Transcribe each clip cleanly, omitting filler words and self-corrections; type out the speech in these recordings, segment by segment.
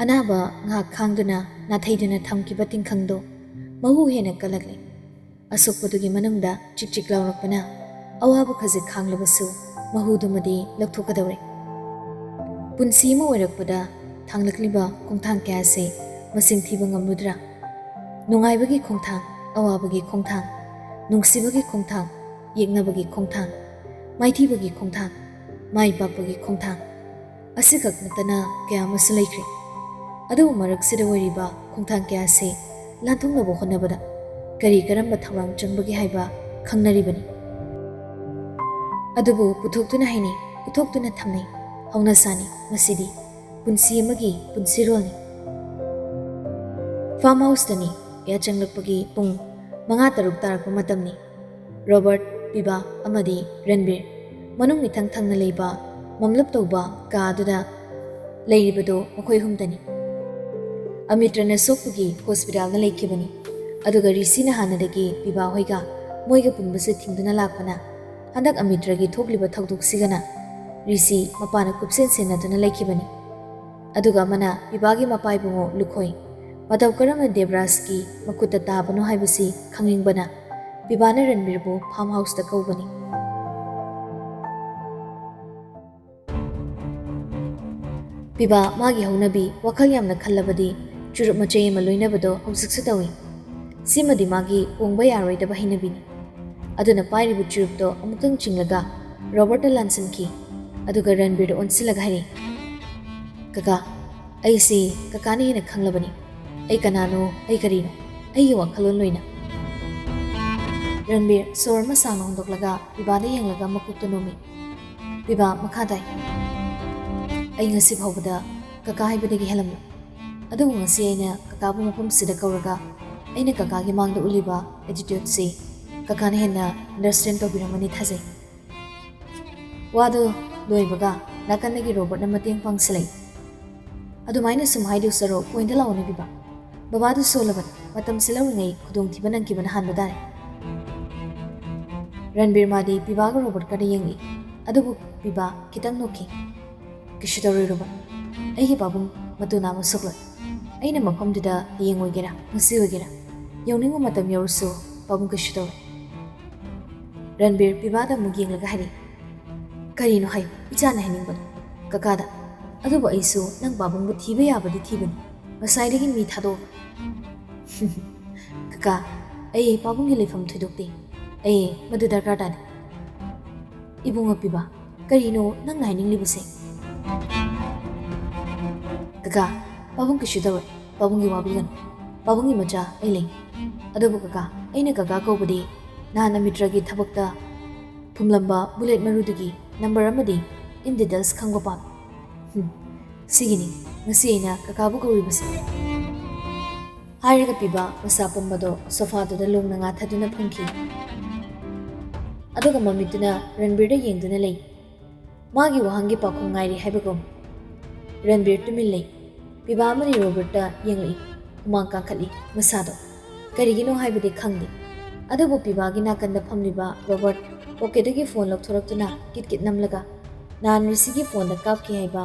ꯑꯅꯥꯕ ꯉꯥꯛ ꯈꯥꯡꯗꯨꯅ ꯅꯥꯊꯩꯗꯨꯅ ꯊꯝꯈꯤꯕ ꯇꯤꯡꯈꯪꯗꯣ ꯃꯍꯨ ꯍꯦꯟꯅ ꯀꯜꯂꯛꯂꯦ꯫ ꯑꯁꯣꯛꯄꯗꯨꯒꯤ ꯃꯅꯨꯡꯗ ꯆꯤꯛ ꯆꯤꯛ ꯂꯥꯎꯔꯛꯄꯅ ꯑꯋꯥꯕ ꯈꯖꯤꯛ ꯈꯥꯡꯂꯕꯁꯨ ꯃꯍꯨꯗꯨꯃꯗꯤ ꯂꯧꯊꯣꯛꯀꯗꯧꯔꯦ꯫ ꯄꯨꯟꯁꯤ ꯑꯃ ꯑꯣꯏꯔꯛꯄꯗ ꯊꯥꯡꯂꯛꯂꯤꯕ ꯈꯣꯡꯊꯥꯡ ꯀꯌꯥꯁꯦ ꯃꯁꯤꯡ ꯊꯤꯕ ꯉꯝꯂꯨꯗ꯭ꯔꯥ? ꯅꯨꯡꯉꯥꯏꯕꯒꯤ ꯈꯣꯡꯊꯥꯡ, ꯑꯋꯥꯕꯒꯤ ꯈꯣꯡꯊꯥꯡ, ꯅꯨꯡꯁꯤꯕꯒꯤ ꯈꯣꯡꯊꯥꯡ, ꯌꯦꯛꯅꯕꯒꯤ ꯈꯣꯡꯊꯥꯡ, ꯃꯥꯏꯊꯤꯕꯒꯤ ꯈꯣꯡꯊꯥꯡ, ꯃꯥꯏ ꯄꯥꯛꯄꯒꯤ ꯈꯣꯡꯊꯥꯡ ꯑꯁꯤꯈꯛ ꯅꯠꯇꯅ ꯀꯌꯥ ꯑꯃꯁꯨ ꯂꯩꯈ꯭ꯔꯦ꯫ ꯑꯗꯨꯕꯨ ꯃꯔꯛꯁꯤꯗ ꯑꯣꯏꯔꯤꯕ ꯈꯣꯡꯊꯥꯡ ꯀꯌꯥꯁꯦ ꯂꯥꯟꯊꯣꯛꯅꯕ ꯍꯣꯠꯅꯕꯗ ꯀꯔꯤ ꯀꯔꯝꯕ ꯊꯧꯔꯥꯡ ꯆꯪꯕꯒꯦ ꯍꯥꯏꯕ ꯈꯪꯅꯔꯤꯕꯅꯤ꯫ ꯑꯗꯨꯕꯨ ꯄꯨꯊꯣꯛꯇꯨꯅ ꯍꯥꯏꯅꯩ, ꯎꯠꯊꯣꯛꯇꯨꯅ ꯊꯝꯅꯩ, ꯍꯧꯅꯁꯥꯅꯤ ꯃꯁꯤꯗꯤ ꯄꯨꯟꯁꯤ ꯑꯃꯒꯤ ꯄꯨꯟꯁꯤꯔꯣꯜꯅꯤ꯫ ꯐꯥꯔꯝ ꯍꯥꯎꯁꯇꯅꯤ ꯌꯥꯆꯪꯂꯛꯄꯒꯤ ꯄꯨꯡ 5-6 ꯇꯥꯔꯛꯄ ꯃꯇꯝꯅꯤ꯫ ꯔꯣꯕꯔꯠ, ꯄꯤꯕꯥ ꯑꯃꯗꯤ ꯔꯟꯕꯤꯔ ꯃꯅꯨꯡ ꯃꯤꯊꯪ ꯊꯪꯅ ꯂꯩꯕ ꯃꯝꯂꯞ ꯇꯧꯕ ꯀꯥ ꯑꯗꯨꯗ ꯂꯩꯔꯤꯕꯗꯣ ꯃꯈꯣꯏ ꯑꯍꯨꯝꯇꯅꯤ꯫ ꯑꯃꯤꯇ꯭ꯔꯅ ꯁꯣꯛꯄꯒꯤ ꯍꯣꯁꯄꯤꯇꯥꯜꯗ ꯂꯩꯈꯤꯕꯅꯤ꯫ ꯑꯗꯨꯒ ꯔꯤꯁꯤꯅ ꯍꯥꯟꯅꯗꯒꯤ ꯄꯤꯕꯥ ꯍꯣꯏꯒ ꯃꯣꯏꯒ ꯄꯨꯟꯕꯁꯦ ꯊꯤꯡꯗꯨꯅ ꯂꯥꯛꯄꯅ ꯍꯟꯗꯛ ꯑꯃꯤꯇ꯭ꯔꯒꯤ ꯊꯣꯛꯂꯤꯕ ꯊꯧꯗꯣꯛꯁꯤꯒꯅ ꯔꯤꯁꯤ ꯃꯄꯥꯅ ꯀꯨꯞꯁꯦꯟ ꯁꯦꯟꯅꯗꯨꯅ ꯂꯩꯈꯤꯕꯅꯤ꯫ ꯑꯗꯨꯒ ꯑꯃꯅ ꯄꯤꯕꯥꯒꯤ ꯃꯄꯥꯏꯕꯨꯡꯉꯣ ꯂꯨꯈꯣꯏ ꯃꯇꯧ ꯀꯔꯝꯅ ꯗꯦꯕ꯭ꯔꯥꯖꯀꯤ ꯃꯈꯨꯠꯇ ꯇꯥꯕꯅꯣ ꯍꯥꯏꯕꯁꯤ ꯈꯪꯅꯤꯡꯕꯅ ꯄꯤꯕꯥꯅ ꯔꯟꯕꯤꯔꯕꯨ ꯐꯥꯔꯝ ꯍꯥꯎꯁꯇ ꯀꯧꯕꯅꯤ꯫ ꯄꯤꯕꯥ ꯃꯥꯒꯤ ꯍꯧꯅꯕꯤ ꯋꯥꯈꯜ ꯌꯥꯝꯅ ꯈꯜꯂꯕꯗꯤ ꯆꯨꯔꯨꯞ ꯃꯆꯩ ꯑꯃ ꯂꯣꯏꯅꯕꯗꯣ ꯍꯧꯖꯤꯛꯁꯨ ꯇꯧꯏ꯫ ꯁꯤꯃꯗꯤ ꯃꯥꯒꯤ ꯍꯣꯡꯕ ꯌꯥꯔꯣꯏꯗꯕ ꯍꯩꯅꯕꯤꯅꯤ꯫ ꯑꯗꯨꯅ ꯄꯥꯏꯔꯤꯕ ꯆꯨꯔꯨꯞꯇꯣ ꯑꯃꯨꯛꯇꯪ ꯆꯤꯡꯂꯒ ꯔꯣꯕꯔꯠꯇ ꯂꯥꯟꯁꯤꯟꯈꯤ꯫ ꯑꯗꯨꯒ ꯔꯟꯕꯤꯔꯗ ꯑꯣꯟꯁꯤꯜꯂꯒ ꯍꯥꯏꯔꯤ, "ꯀꯀꯥ, ꯑꯩꯁꯤ ꯀꯀꯥꯅ ꯍꯦꯟꯅ ꯈꯪꯂꯕꯅꯤ꯫ ꯑꯩ ꯀꯅꯥꯅꯣ, ꯑꯩ ꯀꯔꯤꯅꯣ, ꯑꯩꯒꯤ ꯋꯥꯈꯜꯂꯣꯟ ꯂꯣꯏꯅ"꯫ ꯔꯟꯕꯤꯔ ꯁꯣꯔ ꯑꯃ ꯁꯥꯡꯅ ꯍꯣꯟꯗꯣꯛꯂꯒ ꯄꯤꯕꯥꯗ ꯌꯦꯡꯂꯒ ꯃꯀꯣꯛꯇ ꯅꯣꯝꯃꯤ꯫ ꯄꯤꯕꯥ ꯃꯈꯥ ꯇꯥꯏ, "ꯑꯩ ꯉꯁꯤ ꯐꯥꯎꯕꯗ ꯀꯀꯥ ꯍꯥꯏꯕꯗꯒꯤ ꯍꯦꯜꯂꯝꯂꯣꯏ꯫ ꯑꯗꯨꯕꯨ ꯉꯁꯤ ꯑꯩꯅ ꯀꯀꯥꯕꯨ ꯃꯐꯝꯁꯤꯗ ꯀꯧꯔꯒ ꯑꯩꯅ ꯀꯀꯥꯒꯤ ꯃꯥꯡꯗ ꯎꯠꯂꯤꯕ ꯑꯦꯇꯤꯇ꯭ꯌꯨꯠꯁꯤ ꯀꯀꯥꯅ ꯍꯦꯟꯅ ꯑꯟꯗꯔꯁꯇꯦꯟ ꯇꯧꯕꯤꯔꯝꯃꯅꯤ ꯊꯥꯖꯩ"꯫ ꯋꯥꯗꯨ ꯂꯣꯏꯕꯒ ꯅꯥꯀꯟꯗꯒꯤ ꯔꯣꯕꯔꯠꯅ ꯃꯇꯦꯡ ꯄꯥꯡꯁꯤꯜꯂꯛꯏ꯫ "ꯑꯗꯨꯃꯥꯏꯅ ꯁꯨꯝ ꯍꯥꯏꯗꯧ ꯁꯔꯨꯛ ꯄꯣꯏꯟꯇ ꯂꯥꯛꯑꯣꯅꯦ ꯄꯤꯕꯥ꯫ ꯕꯕꯥꯗꯨ ꯁꯣꯜꯂꯕꯅꯤ, ꯃꯇꯝꯁꯤ ꯂꯧꯔꯤꯉꯩ ꯈꯨꯗꯣꯡꯊꯤꯕ ꯅꯪꯈꯤꯕꯅ ꯍꯥꯟꯕ ꯇꯥꯔꯦ"꯫ ꯔꯟꯕꯤꯔ ꯃꯥꯗꯤ ꯄꯤꯕꯥꯒ ꯔꯣꯕꯔꯠꯀꯗ ꯌꯦꯡꯂꯛꯏ꯫ ꯑꯗꯨꯕꯨ ꯄꯤꯕꯥ ꯈꯤꯇꯪ ꯅꯣꯛꯈꯤ꯫ "ꯀꯩꯁꯨ ꯇꯧꯔꯣꯏ ꯔꯣꯕꯔꯠ, ꯑꯩꯒꯤ ꯄꯥꯕꯨꯡ ꯃꯇꯨ ꯅꯥꯝꯃ ꯁꯣꯛꯂꯣꯏ꯫ ꯑꯩꯅ ꯃꯐꯝꯗꯨꯗ ꯍꯌꯦꯡ ꯑꯣꯏꯒꯦꯔꯥ ꯉꯁꯤ ꯑꯣꯏꯒꯦꯔꯥ ꯌꯧꯅꯤꯡꯕ ꯃꯇꯝ ꯌꯧꯔꯁꯨ ꯄꯥꯕꯨꯡ ꯀꯩꯁꯨ ꯇꯧꯔꯣꯏ"꯫ ꯔꯟꯕꯤꯔ ꯄꯤꯕꯥꯗ ꯑꯃꯨꯛ ꯌꯦꯡꯂꯒ ꯍꯥꯏꯔꯤ, "ꯀꯔꯤꯅꯣ ꯍꯥꯏꯌꯨ, ꯏꯆꯥꯅ ꯍꯥꯏꯅꯤꯡꯕꯗꯣ"꯫ "ꯀꯀꯥꯗ, ꯑꯗꯨꯕꯨ ꯑꯩꯁꯨ ꯅꯪ ꯄꯥꯕꯨꯡꯕꯨ ꯊꯤꯕ ꯌꯥꯕꯗꯤ ꯊꯤꯕꯅꯤ, ꯉꯁꯥꯏꯗꯒꯤ ꯃꯤ ꯊꯥꯗꯣꯛꯑꯒ"꯫ "ꯀꯀꯥ, ꯑꯩ ꯄꯥꯕꯨꯡꯒꯤ ꯂꯩꯐꯝ ꯊꯣꯏꯗꯣꯛꯇꯦ, ꯑꯩ ꯃꯗꯨ ꯗꯔꯀꯥꯔ ꯇꯥꯗꯦ"꯫ "ꯏꯕꯨꯡꯉꯣ ꯄꯤꯕꯥ, ꯀꯔꯤꯅꯣ ꯅꯪꯅ ꯍꯥꯏꯅꯤꯡꯂꯤꯕꯁꯦ"꯫ "ꯀꯀꯥ, ꯄꯥꯕꯨꯡ ꯀꯩꯁꯨ ꯇꯧꯔꯣꯏ, ꯄꯥꯕꯨꯡꯒꯤ ꯋꯥꯕꯤꯒꯅꯨ, ꯄꯥꯕꯨꯡꯒꯤ ꯃꯆꯥ ꯑꯩ ꯂꯩ꯫ ꯑꯗꯨꯕꯨ ꯀꯀꯥ, ꯑꯩꯅ ꯀꯀꯥ ꯀꯧꯕꯗꯤ ꯅꯍꯥꯟ ꯑꯃꯤꯇ꯭ꯔꯒꯤ ꯊꯕꯛꯇ ꯐꯨꯝꯂꯝꯕ ꯕꯨꯂꯦꯠ ꯃꯔꯨꯗꯨꯒꯤ ꯅꯝꯕꯔ ꯑꯃꯗꯤ ꯏꯟ ꯗꯤꯇꯦꯜꯁ ꯈꯪꯕ ꯄꯥꯝꯃꯤ꯫ ꯁꯤꯒꯤꯅꯤ ꯉꯁꯤ ꯑꯩꯅ ꯀꯀꯥꯕꯨ ꯀꯧꯔꯤꯕꯁꯦ"꯫ ꯍꯥꯏꯔꯒ ꯄꯤꯕꯥ ꯃꯁꯥ ꯄꯨꯝꯕꯗꯣ ꯁꯣꯐꯥꯗꯨꯗ ꯂꯣꯡꯅ ꯉꯥꯊꯗꯨꯅ ꯐꯝꯈꯤ꯫ ꯑꯗꯨꯒ ꯃꯃꯤꯠꯇꯨꯅ ꯔꯟꯕꯤꯔꯗ ꯌꯦꯡꯗꯨꯅ ꯂꯩ, ꯃꯥꯒꯤ ꯋꯥꯍꯪꯒꯤ ꯄꯥꯎꯈꯨꯝ ꯉꯥꯏꯔꯤ ꯍꯥꯏꯕꯒꯨꯝ꯫ ꯔꯟꯕꯤꯔ ꯇꯨꯃꯤꯟ ꯂꯩ꯫ ꯄꯤꯕꯥ ꯑꯃꯗꯤ ꯔꯣꯕꯔꯠꯇ ꯌꯦꯡꯂꯛꯏ, ꯍꯨꯃꯥꯡ ꯀꯥꯡꯈꯠꯂꯤ ꯃꯁꯥꯗꯣ꯫ ꯀꯔꯤꯒꯤꯅꯣ ꯍꯥꯏꯕꯗꯤ ꯈꯪꯗꯦ꯫ ꯑꯗꯨꯕꯨ ꯄꯤꯕꯥꯒꯤ ꯅꯥꯀꯟꯗ ꯐꯝꯂꯤꯕ ꯔꯣꯕꯔꯠ ꯄꯣꯀꯦꯠꯇꯒꯤ ꯐꯣꯟ ꯂꯧꯊꯣꯔꯛꯇꯨꯅ ꯀꯤꯠ ꯀꯤꯠ ꯅꯝꯂꯒ ꯅꯍꯥꯟ ꯔꯤꯁꯤꯒꯤ ꯐꯣꯟꯗ ꯀꯥꯞꯈꯤ ꯍꯥꯏꯕ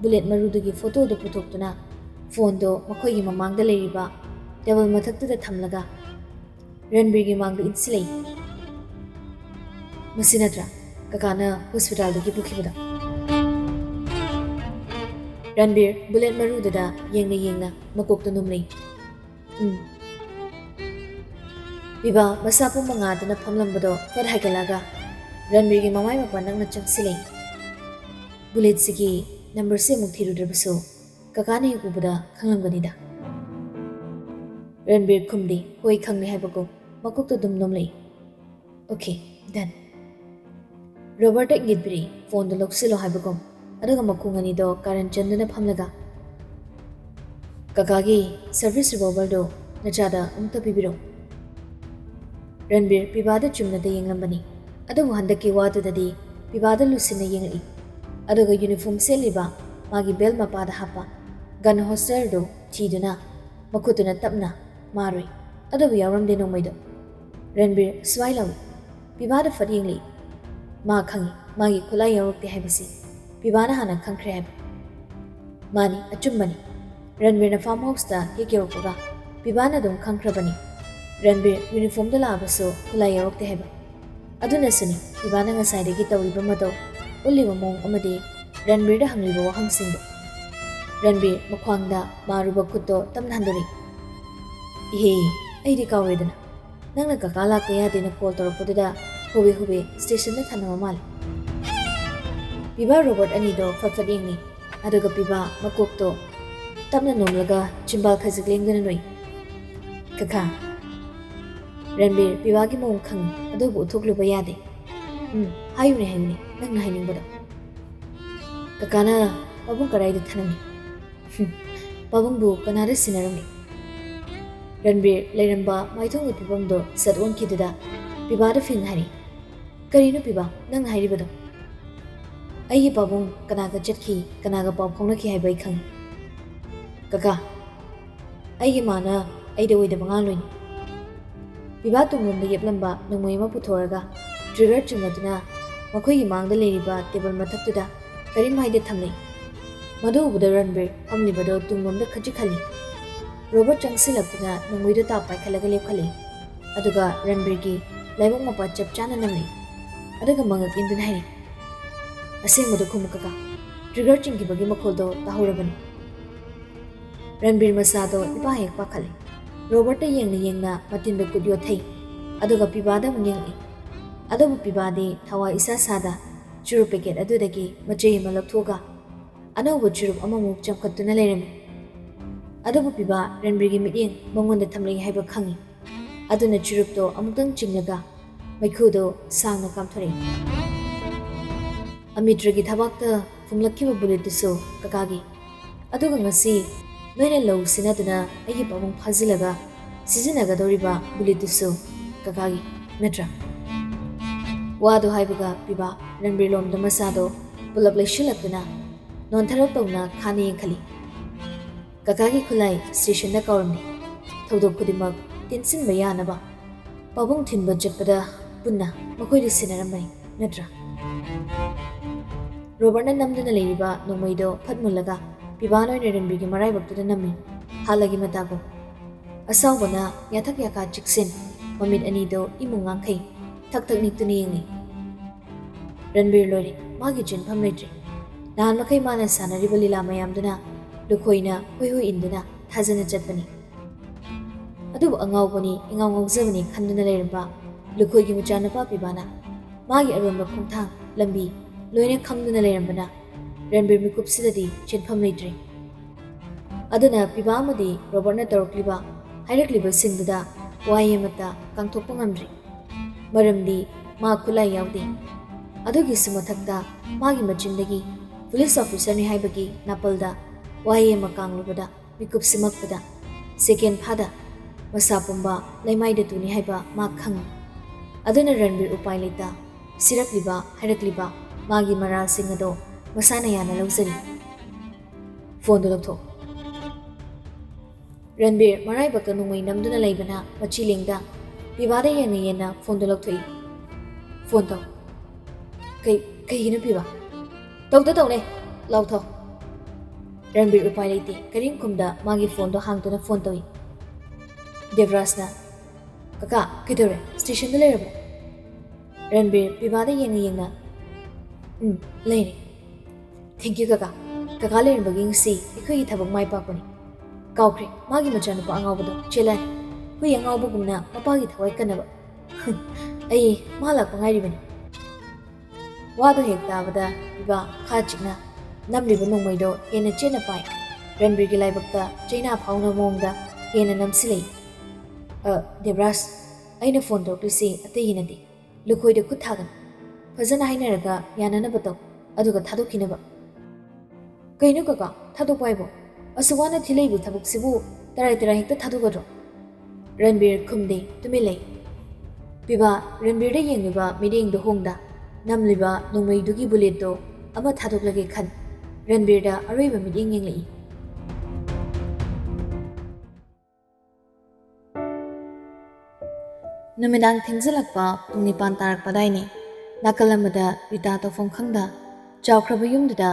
ꯕꯨꯂꯦꯠ ꯃꯔꯨꯗꯨꯒꯤ ꯐꯣꯇꯣꯗꯨ ꯄꯨꯊꯣꯛꯇꯨꯅ ꯐꯣꯟꯗꯣ ꯃꯈꯣꯏꯒꯤ ꯃꯃꯥꯡꯗ ꯂꯩꯔꯤꯕ ꯇꯦꯕꯜ ꯃꯊꯛꯇꯨꯗ ꯊꯝꯂꯒ ꯔꯟꯕꯤꯔꯒꯤ ꯃꯥꯡꯗ ꯏꯟꯁꯤꯜꯂꯛꯏ꯫ "ꯃꯁꯤ ꯅꯠꯇ꯭ꯔꯥ ꯀꯀꯥꯅ ꯍꯣꯁꯄꯤꯇꯥꯜꯗꯒꯤ ꯄꯨꯈꯤꯕꯗꯣ"꯫ ꯔꯟꯕꯤꯔ ꯕꯨꯂꯦꯠ ꯃꯔꯨꯗꯨꯗ ꯌꯦꯡꯅ ꯌꯦꯡꯅ ꯃꯀꯣꯛꯇ ꯅꯣꯝꯂꯛꯏ꯫ ꯄꯤꯕꯥ ꯃꯁꯥ ꯄꯨꯝꯕ ꯉꯥꯗꯨꯅ ꯐꯝꯂꯝꯕꯗꯣ ꯐꯠ ꯍꯥꯏꯒꯠꯂꯒ ꯔꯟꯕꯤꯔꯒꯤ ꯃꯃꯥꯏ ꯃꯄꯥ ꯅꯛꯅ ꯆꯪꯁꯤꯜꯂꯛꯏ꯫ "ꯕꯨꯂꯦꯠꯁꯤꯒꯤ ꯅꯝꯕꯔꯁꯤ ꯑꯃꯨꯛ ꯊꯤꯔꯨꯗ꯭ꯔꯕꯁꯨ ꯀꯀꯥꯅ ꯍꯦꯛ ꯎꯕꯗ ꯈꯪꯂꯝꯒꯅꯤꯗ"꯫ ꯔꯟꯕꯤꯔ ꯈꯨꯝꯗꯦ, ꯍꯣꯏ ꯈꯪꯂꯦ ꯍꯥꯏꯕꯒꯨꯝ ꯃꯀꯣꯛꯇ ꯑꯗꯨꯝ ꯅꯣꯝꯂꯛꯏ꯫ "ꯑꯣꯀꯦ, ꯗꯟ"꯫ ꯔꯣꯕꯔꯠꯇ ꯏꯪꯒꯤꯠ ꯄꯤꯔꯛꯏ, ꯐꯣꯟꯗꯣ ꯂꯧꯁꯤꯜꯂꯣ ꯍꯥꯏꯕꯒꯨꯝ꯫ ꯑꯗꯨꯒ ꯃꯈꯣꯡ ꯑꯅꯤꯗꯣ ꯀꯥꯔꯟ ꯆꯟꯗꯨꯅ ꯐꯝꯂꯒ, "ꯀꯀꯥꯒꯤ ꯁꯔꯚꯤꯁ ꯔꯤꯚꯣꯜꯚꯔꯗꯣ ꯅꯆꯥꯗ ꯑꯃꯨꯛꯇ ꯄꯤꯕꯤꯔꯛꯎ"꯫ ꯔꯟꯕꯤꯔ ꯄꯤꯕꯥꯗ ꯆꯨꯝꯅꯗ ꯌꯦꯡꯂꯝꯕꯅꯤ꯫ ꯑꯗꯨꯕꯨ ꯍꯟꯗꯛꯀꯤ ꯋꯥꯗꯨꯗꯗꯤ ꯄꯤꯕꯥꯗ ꯂꯨꯁꯤꯟꯅ ꯌꯦꯡꯂꯛꯏ꯫ ꯑꯗꯨꯒ ꯌꯨꯅꯤꯐꯣꯔꯝ ꯁꯦꯠꯂꯤꯕ ꯃꯥꯒꯤ ꯕꯦꯜ ꯃꯄꯥꯗ ꯍꯥꯞꯄ ꯒꯟ ꯍꯣꯜꯁꯇꯔꯗꯨ ꯊꯤꯗꯨꯅ ꯃꯈꯨꯠꯇꯨꯅ ꯇꯞꯅ ꯃꯥꯔꯣꯏ, ꯑꯗꯨꯕꯨ ꯌꯥꯎꯔꯝꯗꯦ ꯅꯣꯡꯃꯩꯗꯣ꯫ ꯔꯟꯕꯤꯔ ꯁ꯭ꯋꯥꯏ ꯂꯥꯎꯏ꯫ ꯄꯤꯕꯥꯗ ꯐꯠ ꯌꯦꯡꯂꯛꯏ꯫ ꯃꯥ ꯈꯪꯏ ꯃꯥꯒꯤ ꯈꯨꯠꯂꯥꯏ ꯌꯥꯎꯔꯛꯇꯦ ꯍꯥꯏꯕꯁꯤ, ꯄꯤꯕꯥꯅ ꯍꯥꯟꯅ ꯈꯪꯈ꯭ꯔꯦ ꯍꯥꯏꯕ꯫ ꯃꯥꯅꯤ, ꯑꯆꯨꯝꯕꯅꯤ꯫ ꯔꯟꯕꯤꯔꯅ ꯐꯥꯔꯝ ꯍꯥꯎꯁꯇ ꯍꯦꯛ ꯌꯧꯔꯛꯄꯒ ꯄꯤꯕꯥꯅ ꯑꯗꯨꯝ ꯈꯪꯈ꯭ꯔꯕꯅꯤ ꯔꯟꯕꯤꯔ ꯌꯨꯅꯤꯐꯣꯔꯝꯗ ꯂꯥꯛꯑꯕꯁꯨ ꯈꯨꯠꯂꯥꯏ ꯌꯥꯎꯔꯛꯇꯦ ꯍꯥꯏꯕ ꯑꯗꯨꯅꯁꯨꯅꯤ ꯄꯤꯕꯥꯅ ꯉꯁꯥꯏꯗꯒꯤ ꯇꯧꯔꯤꯕ ꯃꯇꯧ ꯎꯠꯂꯤꯕ ꯃꯑꯣꯡ ꯑꯃꯗꯤ ꯔꯟꯕꯤꯔꯗ ꯍꯪꯂꯤꯕ ꯋꯥꯍꯪꯁꯤꯡꯗꯣ ꯔꯟꯕꯤꯔ ꯃꯈ꯭ꯋꯥꯡꯗ ꯃꯥꯔꯨꯕ ꯈꯨꯠꯇꯣ ꯇꯞꯅ ꯍꯟꯗꯣꯔꯛꯏ ꯏꯍꯦ ꯑꯩꯗꯤ ꯀꯥꯎꯔꯦꯗꯅ ꯅꯪꯅ ꯀꯀꯥ ꯂꯥꯛꯇ ꯌꯥꯗꯦꯅ ꯀꯣꯜ ꯇꯧꯔꯛꯄꯗꯨꯗ ꯍꯣꯕꯦ ꯍꯣꯕꯦ ꯁ꯭ꯇꯦꯁꯟꯗ ꯊꯅꯕ ꯃꯥꯜꯂꯦ ꯄꯤꯕꯥ ꯔꯣꯕꯔꯠ ꯑꯅꯤꯗꯣ ꯐꯠ ꯐꯠ ꯌꯦꯡꯉꯤ ꯑꯗꯨꯒ ꯄꯤꯕꯥ ꯃꯀꯣꯛꯇꯣ ꯇꯞꯅ ꯅꯣꯝꯂꯒ ꯆꯤꯝꯕꯥꯜ ꯈꯖꯤꯛ ꯂꯦꯡꯗꯅ ꯅꯣꯛꯏ ꯀꯀꯥ ꯔꯟꯕꯤꯔ ꯄꯤꯕꯥꯒꯤ ꯃꯑꯣꯡ ꯈꯪꯉꯤ ꯑꯗꯨꯕꯨ ꯎꯠꯊꯣꯛꯂꯨꯕ ꯌꯥꯗꯦ ꯍꯥꯏꯌꯨꯅꯦ ꯍꯥꯏꯌꯨꯅꯦ ꯅꯪꯅ ꯍꯥꯏꯅꯤꯡꯕꯗꯣ ꯀꯀꯥꯅ ꯄꯥꯕꯨꯡ ꯀꯗꯥꯏꯗ ꯊꯅꯝꯃꯤ ꯄꯥꯕꯨꯡꯕꯨ ꯀꯅꯥꯗ ꯁꯤꯟꯅꯔꯝꯃꯤ ꯔꯟꯕꯤꯔ ꯂꯩꯔꯝꯕ ꯃꯥꯏꯊꯣꯡꯒꯤ ꯐꯤꯕꯝꯗꯣ ꯁꯠ ꯑꯣꯟꯈꯤꯗꯨꯗ ꯄꯤꯕꯥꯗ ꯐꯤꯡ ꯍꯥꯏꯔꯤ ꯀꯔꯤꯅꯣ ꯄꯤꯕꯥ ꯅꯪꯅ ꯍꯥꯏꯔꯤꯕꯗꯣ ꯑꯩꯒꯤ ꯄꯥꯕꯨꯡ ꯀꯅꯥꯒ ꯆꯠꯈꯤ ꯀꯅꯥꯒ ꯄꯥꯎ ꯐꯥꯎꯅꯈꯤ ꯍꯥꯏꯕ ꯑꯩ ꯈꯪꯉꯤ ꯀꯀꯥ ꯑꯩꯒꯤ ꯃꯥꯅ ꯑꯩꯗ ꯑꯣꯏꯗꯕ ꯉꯥꯡꯂꯣꯏꯅꯤ ꯄꯤꯕꯥ ꯇꯨꯡꯂꯣꯝꯗ ꯌꯦꯞꯂꯝꯕ ꯅꯣꯡꯃꯩ ꯑꯃ ꯄꯨꯊꯣꯔꯒ ꯇ꯭ꯔꯤꯒꯔ ꯆꯤꯡꯂꯗꯨꯅ ꯃꯈꯣꯏꯒꯤ ꯃꯥꯡꯗ ꯂꯩꯔꯤꯕ ꯇꯦꯕꯜ ꯃꯊꯛꯇꯨꯗ ꯀꯔꯤꯝ ꯍꯥꯏꯗ ꯊꯝꯂꯩ ꯃꯗꯨ ꯎꯕꯗ ꯔꯟꯕꯤꯔ ꯐꯝꯂꯤꯕꯗꯣ ꯇꯨꯡꯂꯣꯝꯗ ꯈꯖꯤꯛ ꯍꯜꯂꯤ ꯔꯣꯕꯔꯠ ꯆꯪꯁꯤꯜꯂꯛꯇꯨꯅ ꯅꯣꯡꯃꯩꯗꯣ ꯇꯥꯞ ꯄꯥꯏꯈꯠꯂꯒ ꯂꯦꯞꯈꯠꯂꯤ ꯑꯗꯨꯒ ꯔꯟꯕꯤꯔꯒꯤ ꯂꯥꯏꯕꯛ ꯃꯄꯥ ꯆꯞ ꯆꯥꯅ ꯅꯝꯂꯤ ꯑꯗꯨꯒ ꯃꯉꯛ ꯏꯟꯗꯨꯅ ꯍꯥꯏꯔꯤ ꯑꯁꯦꯡꯕꯗꯣ ꯈꯨꯝꯃꯨ ꯀꯀꯥ ꯇ꯭ꯔꯤꯒꯔ ꯆꯤꯡꯈꯤꯕꯒꯤ ꯃꯈꯣꯜꯗꯣ ꯇꯥꯍꯧꯔꯕꯅꯤ ꯔꯟꯕꯤꯔ ꯃꯁꯥꯗꯣ ꯏꯄꯥ ꯍꯦꯛ ꯄꯥꯈꯠꯂꯤ ꯔꯣꯕꯔꯠꯇ ꯌꯦꯡꯅ ꯌꯦꯡꯅ ꯃꯇꯤꯟꯗ ꯈꯨꯠ ꯌꯣꯠꯊꯩ ꯑꯗꯨꯒ ꯄꯤꯕꯥꯗ ꯑꯃꯨꯛ ꯌꯦꯡꯂꯛꯏ ꯑꯗꯨꯕꯨ ꯄꯤꯕꯥꯗꯤ ꯊꯋꯥꯏ ꯏꯁꯥ ꯁꯥꯗ ꯆꯨꯔꯨꯞ ꯄꯦꯀꯦꯠ ꯑꯗꯨꯗꯒꯤ ꯃꯆꯩ ꯑꯃ ꯂꯧꯊꯣꯛꯑꯒ ꯑꯅꯧꯕ ꯆꯨꯔꯨꯞ ꯑꯃꯃꯨꯛ ꯆꯝꯈꯠꯇꯨꯅ ꯂꯩꯔꯝꯃꯤ ꯑꯗꯨꯕꯨ ꯄꯤꯕꯥ ꯔꯟꯕꯤꯔꯒꯤ ꯃꯤꯠꯌꯦꯡ ꯃꯉꯣꯟꯗ ꯊꯝꯂꯛꯏ ꯍꯥꯏꯕ ꯈꯪꯉꯤ ꯑꯗꯨꯅ ꯆꯨꯔꯨꯞꯇꯣ ꯑꯃꯨꯛꯇꯪ ꯆꯤꯡꯂꯒ ꯃꯩꯈꯨꯗꯣ ꯁꯥꯡꯅ ꯀꯥꯝꯊꯣꯔꯛꯏ ꯑꯃꯤꯇ꯭ꯔꯒꯤ ꯊꯕꯥꯛꯇ ꯐꯨꯝꯂꯛꯈꯤꯕ ꯕꯨꯂꯦꯠꯇꯨꯁꯨ ꯀꯀꯥꯒꯤ ꯑꯗꯨꯒ ꯉꯁꯤ ꯅꯣꯏꯅ ꯂꯧ ꯁꯤꯟꯅꯗꯨꯅ ꯑꯩꯒꯤ ꯄꯥꯕꯨꯡ ꯐꯥꯖꯤꯜꯂꯒ ꯁꯤꯖꯤꯟꯅꯒꯗꯧꯔꯤꯕ ꯕꯨꯂꯦꯠꯇꯨꯁꯨ ꯀꯀꯥꯒꯤ ꯅꯠꯇ꯭ꯔꯥ ꯋꯥꯗꯣ ꯍꯥꯏꯕꯒ ꯄꯤꯕꯥ ꯔꯟꯕꯤꯔ ꯂꯣꯝꯗ ꯃꯁꯥꯗꯣ ꯄꯨꯂꯞ ꯂꯩꯁꯤꯜꯂꯛꯇꯨꯅ ꯅꯣꯟꯊꯔꯛ ꯇꯧꯅ ꯈꯥꯅ ꯌꯦꯡꯈꯠꯂꯤ ꯀꯀꯥꯒꯤ ꯈꯨꯠꯂꯥꯏ ꯁ꯭ꯇꯦꯁꯟꯗ ꯀꯥꯎꯔꯝꯃꯤ ꯊꯧꯗꯣꯛ ꯈꯨꯗꯤꯡꯃꯛ ꯇꯤꯟꯁꯤꯟꯕ ꯌꯥꯅꯕ ꯄꯥꯕꯨꯡ ꯊꯤꯟꯕ ꯆꯠꯄꯗ ꯄꯨꯟꯅ ꯃꯈꯣꯏꯗ ꯁꯤꯟꯅꯔꯝꯕꯅꯤ ꯅꯠꯇ꯭ꯔꯥ ꯔꯣꯕꯔꯠꯅ ꯅꯝꯗꯨꯅ ꯂꯩꯔꯤꯕ ꯅꯣꯡꯃꯩꯗꯣ ꯐꯠ ꯃꯨꯜꯂꯒ ꯄꯤꯕꯥꯅ ꯑꯣꯏꯅ ꯔꯟꯕꯤꯔꯒꯤ ꯃꯔꯥꯏꯕꯛꯇꯨꯗ ꯅꯝꯃꯤ ꯍꯥꯜꯂꯒꯤ ꯃꯇꯥꯒꯨꯝ ꯑꯁꯥꯎꯕꯅ ꯌꯥꯊꯛ ꯌꯥꯀꯥ ꯆꯤꯛꯁꯤꯟ ꯃꯃꯤꯠ ꯑꯅꯤꯗꯣ ꯏꯃꯨ ꯉꯥꯡꯈꯩ ꯊꯛ ꯊꯛ ꯅꯤꯛꯇꯨꯅ ꯌꯦꯡꯉꯤ ꯔꯟꯕꯤꯔ ꯂꯣꯏꯔꯦ ꯃꯥꯒꯤ ꯆꯦꯟꯐꯝ ꯂꯩꯇ꯭ꯔꯦ ꯅꯍꯥꯟ ꯃꯈꯩ ꯃꯥꯅ ꯁꯥꯟꯅꯔꯤꯕ ꯂꯤꯂꯥ ꯃꯌꯥꯝꯗꯨꯅ ꯂꯨꯈꯣꯏꯅ ꯍꯣꯏ ꯍꯣꯏ ꯏꯟꯗꯨꯅ ꯊꯥꯖꯅ ꯆꯠꯄꯅꯤ ꯑꯗꯨꯕꯨ ꯑꯉꯥꯎꯕꯅꯤ ꯏꯉꯥꯎ ꯉꯥꯎꯖꯕꯅꯤ ꯈꯟꯗꯨꯅ ꯂꯩꯔꯝꯕ ꯂꯨꯈꯣꯏꯒꯤ ꯃꯆꯥꯅꯨꯄꯥ ꯄꯤꯕꯥꯅ ꯃꯥꯒꯤ ꯑꯔꯣꯟꯕ ꯈꯣꯡꯊꯥꯡ ꯂꯝꯕꯤ ꯂꯣꯏꯅ ꯈꯪꯗꯨꯅ ꯂꯩꯔꯝꯕꯅ ꯔꯟꯕꯤꯔ ꯃꯤꯀꯨꯞꯁꯤꯗꯗꯤ ꯆꯦꯟꯐꯝ ꯂꯩꯇ꯭ꯔꯦ ꯑꯗꯨꯅ ꯄꯤꯕꯥ ꯑꯃꯗꯤ ꯔꯣꯕꯔꯠꯅ ꯇꯧꯔꯛꯂꯤꯕ ꯍꯥꯏꯔꯛꯂꯤꯕꯁꯤꯡꯗꯨꯗ ꯋꯥꯍꯩ ꯑꯃꯠꯇ ꯀꯥꯡꯊꯣꯛꯄ ꯉꯝꯗ꯭ꯔꯤ ꯃꯔꯝꯗꯤ ꯃꯥ ꯈꯨꯠꯂꯥꯏ ꯌꯥꯎꯗꯦ ꯑꯗꯨꯒꯤꯁꯨ ꯃꯊꯛꯇ ꯃꯥꯒꯤ ꯃꯆꯤꯟꯗꯒꯤ ꯄꯨꯂꯤꯁ ꯑꯣꯐꯤꯁꯔꯅꯤ ꯍꯥꯏꯕꯒꯤ ꯅꯥꯄꯜꯗ ꯋꯥꯍꯩ ꯑꯃ ꯀꯥꯡꯂꯨꯕꯗ ꯃꯤꯀꯨꯞꯁꯤꯃꯛꯄꯗ ꯁꯦꯀꯦꯟ ꯐꯥꯗ ꯃꯁꯥ ꯄꯨꯝꯕ ꯂꯩꯃꯥꯏꯗ ꯇꯨꯅꯤ ꯍꯥꯏꯕ ꯃꯥ ꯈꯪꯉꯤ ꯑꯗꯨꯅ ꯔꯟꯕꯤꯔ ꯎꯄꯥꯏ ꯂꯩꯇ ꯁꯤꯔꯛꯂꯤꯕ ꯍꯥꯏꯔꯛꯂꯤꯕ ꯃꯥꯒꯤ ꯃꯔꯥꯜꯁꯤꯡ ꯑꯗꯣ ꯃꯁꯥꯅ ꯌꯥꯅ ꯂꯧꯖꯔꯤ ꯐꯣꯟꯗꯣ ꯂꯧꯊꯣꯛ ꯔꯟꯕꯤꯔ ꯃꯔꯥꯏꯕꯛꯇ ꯅꯣꯡꯃꯩ ꯅꯝꯗꯨꯅ ꯂꯩꯕꯅ ꯃꯆꯤ ꯂꯦꯡꯗ ꯄꯤꯕꯥꯗ ꯌꯦꯡꯅ ꯌꯦꯡꯅ ꯐꯣꯟꯗꯣ ꯂꯧꯊꯣꯛꯏ ꯐꯣꯟ ꯇꯧ ꯀꯩꯒꯤꯅꯣ ꯄꯤꯕꯥ ꯇꯧꯅꯦ ꯂꯥꯎꯊꯣ ꯔꯟꯕꯤꯔ ꯎꯄꯥꯏ ꯂꯩꯇꯦ ꯀꯔꯤꯝꯈꯨꯝꯗ ꯃꯥꯒꯤ ꯐꯣꯟꯗꯣ ꯍꯥꯡꯗꯨꯅ ꯐꯣꯟ ꯇꯧꯏ ꯗꯦꯕ꯭ꯔꯥꯖꯅ ꯀꯀꯥ ꯀꯩꯗꯧꯔꯦ ꯁ꯭ꯇꯦꯁꯟꯗ ꯂꯩꯔꯕꯣ ꯔꯟꯕꯤꯔ ꯄꯤꯕꯥꯗ ꯌꯦꯡꯅ ꯌꯦꯡꯅ ꯂꯩꯔꯦ ꯊꯦꯡꯛꯌꯨ ꯀꯀꯥ ꯂꯩꯔꯝꯕꯒꯤ ꯉꯁꯤ ꯑꯩꯈꯣꯏꯒꯤ ꯊꯕꯛ ꯃꯥꯏ ꯄꯥꯛꯄꯅꯤ ꯀꯥꯎꯈ꯭ꯔꯦ ꯃꯥꯒꯤ ꯃꯆꯥꯅꯨꯄꯥ ꯑꯉꯥꯎꯕꯗꯣ ꯆꯦꯜꯂꯥꯏ ꯍꯨꯏ ꯑꯉꯥꯎꯕꯒꯨꯝꯅ ꯃꯄꯥꯒꯤ ꯊꯋꯥꯏ ꯀꯟꯅꯕ ꯑꯩ ꯃꯥ ꯂꯥꯛꯄ ꯉꯥꯏꯔꯤꯕꯅꯤ ꯋꯥꯗꯣ ꯍꯦꯛ ꯇꯥꯕꯗ ꯄꯤꯕꯥ ꯈꯥ ꯆꯤꯛꯅ ꯅꯝꯂꯤꯕ ꯅꯣꯡꯃꯩꯗꯣ ꯍꯦꯟꯅ ꯆꯦꯠꯅ ꯄꯥꯏ ꯔꯟꯕꯤꯔꯒꯤ ꯂꯥꯏꯕꯛꯇ ꯆꯩꯅꯥ ꯐꯥꯎꯅ ꯃꯑꯣꯡꯗ ꯍꯦꯟꯅ ꯅꯝꯁꯤꯜꯂꯛꯏ ꯗꯦꯕ꯭ꯔꯥꯖ ꯑꯩꯅ ꯐꯣꯟ ꯇꯧꯔꯛꯂꯤꯁꯤ ꯑꯇꯩꯒꯤ ꯅꯠꯇꯦ ꯂꯨꯈꯣꯏꯗ ꯈꯨꯠ ꯊꯥꯒꯅꯨ ꯐꯖꯅ ꯍꯥꯏꯅꯔꯒ ꯌꯥꯅꯅꯕ ꯇꯧ ꯑꯗꯨꯒ ꯊꯥꯗꯣꯛꯈꯤꯅꯕ ꯀꯩꯅꯣ ꯀꯀꯥ ꯊꯥꯗꯣꯛꯄ ꯍꯥꯏꯕꯣ ꯑꯁꯨꯛ ꯋꯥꯅ ꯊꯤꯂꯛꯏꯕ ꯊꯕꯛꯁꯤꯕꯨ ꯇꯔꯥꯏ ꯇꯔꯥꯏ ꯍꯦꯛꯇ ꯊꯥꯗꯣꯛꯀꯗ꯭ꯔꯣ ꯔꯟꯕꯤꯔ ꯈꯨꯝꯗꯦ ꯇꯨꯃꯤꯟ ꯂꯩ ꯄꯤꯕꯥ ꯔꯟꯕꯤꯔꯗ ꯌꯦꯡꯂꯤꯕ ꯃꯤꯠꯌꯦꯡꯗꯣ ꯍꯣꯡꯗ ꯅꯝꯂꯤꯕ ꯅꯣꯡꯃꯩꯗꯨꯒꯤ ꯕꯨꯂꯦꯠꯇꯣ ꯑꯃ ꯊꯥꯗꯣꯛꯂꯒꯦ ꯈꯟ ꯔꯟꯕꯤꯔꯗ ꯑꯔꯣꯏꯕ ꯃꯤꯠꯌꯦꯡ ꯌꯦꯡꯂꯛꯏ ꯅꯨꯃꯤꯗꯥꯡ ꯊꯦꯡꯖꯤꯜꯂꯛꯄ ꯄꯨꯡ 9 ꯇꯥꯔꯛꯄꯗꯥꯏꯅꯦ ꯅꯥꯀꯜ ꯑꯃꯗ ꯔꯤꯇꯥ ꯇꯧꯐꯝ ꯈꯪꯗ ꯆꯥꯎꯈ꯭ꯔꯕ ꯌꯨꯝꯗꯨꯗ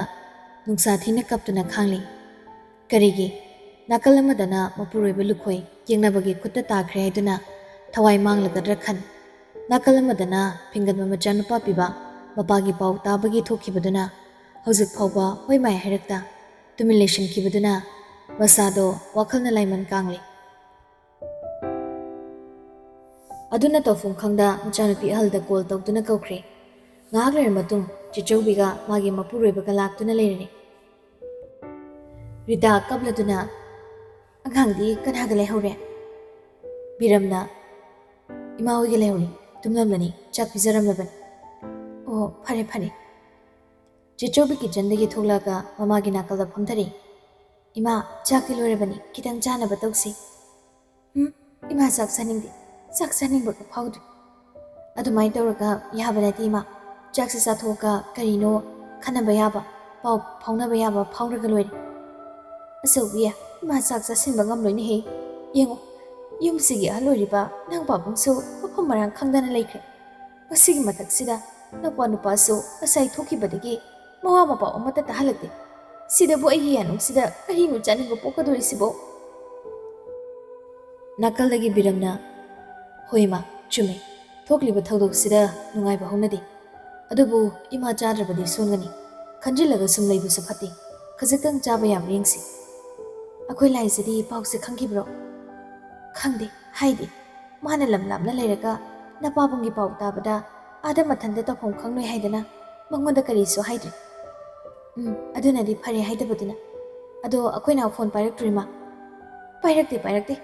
ꯅꯨꯡꯁꯥ ꯊꯤꯅ ꯀꯞꯇꯨꯅ ꯈꯥꯡꯂꯤ ꯀꯔꯤꯒꯤ ꯅꯥꯀꯜ ꯑꯃꯗꯅ ꯃꯄꯨꯔꯣꯏꯕ ꯂꯨꯈꯣꯏ ꯌꯦꯡꯅꯕꯒꯤ ꯈꯨꯠꯇ ꯇꯥꯈ꯭ꯔꯦ ꯍꯥꯏꯗꯨꯅ ꯊꯋꯥꯏ ꯃꯥꯡꯂꯒꯗ꯭ꯔꯥ ꯈꯟ ꯅꯥꯀꯜ ꯑꯃꯗꯅ ꯐꯤꯡꯒꯟꯕ ꯃꯆꯥꯅꯨꯄꯥ ꯄꯤꯕ ꯃꯄꯥꯒꯤ ꯄꯥꯎ ꯇꯥꯕꯒꯤ ꯊꯣꯛꯈꯤꯕꯗꯨꯅ ꯍꯧꯖꯤꯛ ꯐꯥꯎꯕ ꯍꯣꯏ ꯃꯥꯏ ꯍꯥꯏꯔꯛꯇ ꯇꯨꯃꯤꯟ ꯂꯩꯁꯤꯟꯈꯤꯕꯗꯨꯅ ꯃꯁꯥꯗꯣ ꯋꯥꯈꯜꯅ ꯂꯥꯏꯃꯟ ꯀꯥꯡꯂꯤ ꯑꯗꯨꯅ ꯇꯧꯐꯝ ꯈꯪꯗ ꯃꯆꯥꯅꯨꯄꯤ ꯑꯍꯜꯗ ꯀꯣꯜ ꯇꯧꯗꯨꯅ ꯀꯧꯈ꯭ꯔꯦ ꯉꯥꯏꯍꯥꯛ ꯂꯩꯔ ꯃꯇꯨꯡ ꯆꯤꯆꯧꯕꯤꯒ ꯃꯥꯒꯤ ꯃꯄꯨꯔꯣꯏꯕꯒ ꯂꯥꯛꯇꯨꯅ ꯂꯩꯔꯅꯤ ꯔꯤꯇꯥ ꯀꯞꯂꯗꯨꯅ ꯑꯉꯥꯡꯗꯤ ꯀꯅꯥꯒ ꯂꯩꯍꯧꯔꯦ ꯕꯤꯔꯝꯅ ꯏꯃꯥ ꯍꯣꯏꯒ ꯂꯩꯍꯧꯔꯤ ꯇꯨꯝꯂꯝꯂꯅꯤ ꯆꯥꯛ ꯄꯤꯖꯔꯝꯂꯕꯅꯤ ꯑꯣ ꯐꯔꯦ ꯐꯔꯦ ꯆꯤꯆꯧꯕꯤ ꯀꯤꯆꯟꯗꯒꯤ ꯊꯣꯛꯂꯛꯑꯒ ꯃꯃꯥꯒꯤ ꯅꯥꯀꯜꯗ ꯐꯝꯊꯔꯤ ꯏꯃꯥ ꯆꯥꯛꯇꯤ ꯂꯣꯏꯔꯕꯅꯤ ꯈꯤꯇꯪ ꯆꯥꯅꯕ ꯇꯧꯁꯤ ꯏꯃꯥ ꯆꯥꯛ ꯆꯥꯅꯤꯡꯗꯦ ꯆꯥꯛ ꯆꯥꯅꯤꯡꯕꯒ ꯐꯥꯎꯗ꯭ꯔꯤ ꯑꯗꯨꯃꯥꯏꯅ ꯇꯧꯔꯒ ꯌꯥꯕ ꯅꯠꯇꯦ ꯏꯃꯥ ꯆꯥꯛꯁꯦ ꯆꯥꯊꯣꯛꯑꯒ ꯀꯔꯤꯅꯣ ꯈꯟꯅꯕ ꯌꯥꯕ ꯄꯥꯎ ꯐꯥꯎꯅꯕ ꯌꯥꯕ ꯐꯥꯎꯔꯒ ꯂꯣꯏꯔꯦ ꯑꯆꯧꯕꯤ ꯏꯃꯥ ꯆꯥꯛ ꯆꯥꯁꯤꯟꯕ ꯉꯝꯂꯣꯏꯅꯦꯍꯦ ꯌꯦꯡꯉꯣ ꯌꯨꯝꯁꯤꯒꯤ ꯑꯍꯜ ꯑꯣꯏꯔꯤꯕ ꯅꯪ ꯄꯥꯕꯨꯡꯁꯨ ꯃꯐꯝ ꯃꯔꯥꯡ ꯈꯪꯗꯅ ꯂꯩꯈ꯭ꯔꯦ ꯃꯁꯤꯒꯤ ꯃꯊꯛꯁꯤꯗ ꯅꯄꯥ ꯅꯨꯄꯥꯁꯨ ꯉꯁꯥꯏ ꯊꯣꯛꯈꯤꯕꯗꯒꯤ ꯃꯋꯥ ꯃꯄꯥꯎ ꯑꯃꯠꯇ ꯇꯥꯍꯜꯂꯛꯇꯦ ꯁꯤꯗꯕꯨ ꯑꯩꯒꯤ ꯌꯥꯅꯨꯡꯁꯤꯗ ꯀꯔꯤꯅꯣ ꯆꯥꯅꯤꯡꯕ ꯄꯣꯛꯀꯗꯣꯔꯤꯁꯤꯕꯣ ꯅꯥꯀꯜꯗꯒꯤ ꯕꯤꯔꯝꯅ ꯍꯣꯏ ꯏꯃꯥ ꯆꯨꯝꯃꯦ ꯊꯣꯛꯂꯤꯕ ꯊꯧꯗꯣꯛꯁꯤꯗ ꯅꯨꯡꯉꯥꯏꯕ ꯍꯧꯅꯗꯦ ꯑꯗꯨꯕꯨ ꯏꯃꯥ ꯆꯥꯗ꯭ꯔꯕꯗꯤ ꯁꯣꯟꯒꯅꯤ ꯈꯟꯖꯤꯜꯂꯒ ꯁꯨꯝ ꯂꯩꯕꯁꯨ ꯐꯠꯇꯦ ꯈꯖꯤꯛꯇꯪ ꯆꯥꯕ ꯌꯥꯕ ꯌꯦꯡꯁꯤ ꯑꯩꯈꯣꯏ ꯂꯥꯏꯁꯤꯗꯤ ꯄꯥꯎꯁꯦ ꯈꯪꯈꯤꯕ꯭ꯔꯣ ꯈꯪꯗꯦ ꯍꯥꯏꯗꯤ ꯃꯥꯅ ꯂꯝ ꯂꯥꯞꯅ ꯂꯩꯔꯒ ꯅꯄꯥꯕꯨꯡꯒꯤ ꯄꯥꯎ ꯇꯥꯕꯗ ꯑꯥꯗ ꯃꯊꯟꯇ ꯇꯧꯐꯝ ꯈꯪꯂꯣꯏ ꯍꯥꯏꯗꯅ ꯃꯉꯣꯟꯗ ꯀꯔꯤꯁꯨ ꯍꯥꯏꯗ꯭ꯔꯤ ꯑꯗꯨꯅꯗꯤ ꯐꯔꯦ ꯍꯥꯏꯗꯕꯗꯨꯅ ꯑꯗꯣ ꯑꯩꯈꯣꯏꯅ ꯐꯣꯟ ꯄꯥꯏꯔꯛꯇ꯭ꯔꯤ ꯃꯥ ꯄꯥꯏꯔꯛꯇꯦ